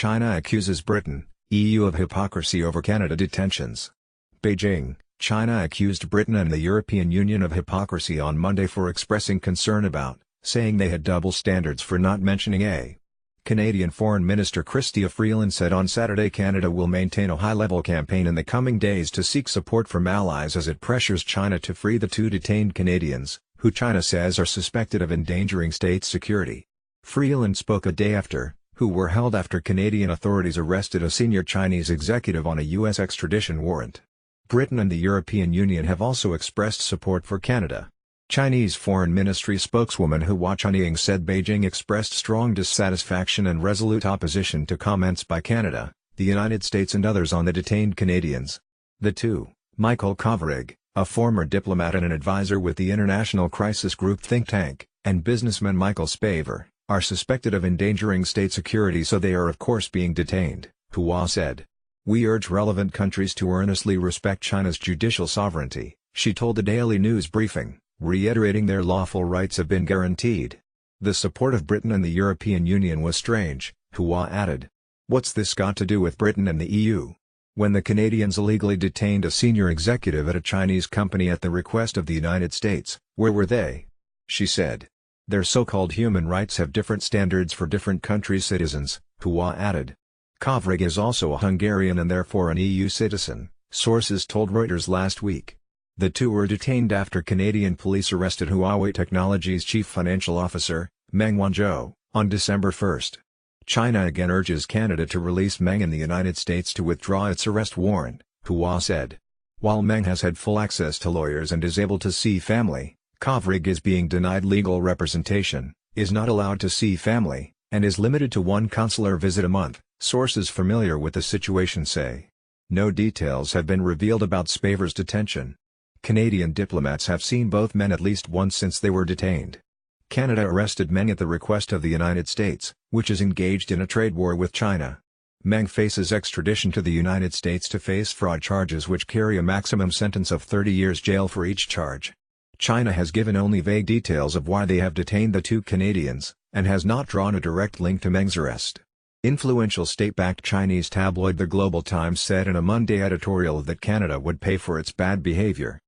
China accuses Britain, EU of hypocrisy over Canada detentions. Beijing, China accused Britain and the European Union of hypocrisy on Monday for expressing concern about, saying they had double standards for not mentioning a. Canadian Foreign Minister Chrystia Freeland said on Saturday Canada will maintain a high-level campaign in the coming days to seek support from allies as it pressures China to free the two detained Canadians, who China says are suspected of endangering state security. Freeland spoke a day after, who were held after Canadian authorities arrested a senior Chinese executive on a U.S. extradition warrant. Britain and the European Union have also expressed support for Canada. Chinese Foreign Ministry spokeswoman Hua Chunying said Beijing expressed strong dissatisfaction and resolute opposition to comments by Canada, the United States and others on the detained Canadians. The two, Michael Kovrig, a former diplomat and an advisor with the International Crisis Group think tank, and businessman Michael Spavor, are suspected of endangering state security, so they are of course being detained, Hua said. We urge relevant countries to earnestly respect China's judicial sovereignty, she told the Daily News briefing, reiterating their lawful rights have been guaranteed. The support of Britain and the European Union was strange, Hua added. What's this got to do with Britain and the EU? When the Canadians illegally detained a senior executive at a Chinese company at the request of the United States, where were they? She said. Their so-called human rights have different standards for different countries' citizens, Hua added. Kovrig is also a Hungarian and therefore an EU citizen, sources told Reuters last week. The two were detained after Canadian police arrested Huawei Technologies' chief financial officer, Meng Wanzhou, on December 1. China again urges Canada to release Meng and the United States to withdraw its arrest warrant, Hua said. While Meng has had full access to lawyers and is able to see family, Kovrig is being denied legal representation, is not allowed to see family, and is limited to one consular visit a month, sources familiar with the situation say. No details have been revealed about Spavor's detention. Canadian diplomats have seen both men at least once since they were detained. Canada arrested Meng at the request of the United States, which is engaged in a trade war with China. Meng faces extradition to the United States to face fraud charges which carry a maximum sentence of 30 years jail for each charge. China has given only vague details of why they have detained the two Canadians, and has not drawn a direct link to Meng's arrest. Influential state-backed Chinese tabloid The Global Times said in a Monday editorial that Canada would pay for its bad behavior.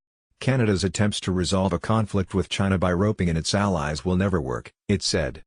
Canada's attempts to resolve a conflict with China by roping in its allies will never work, it said.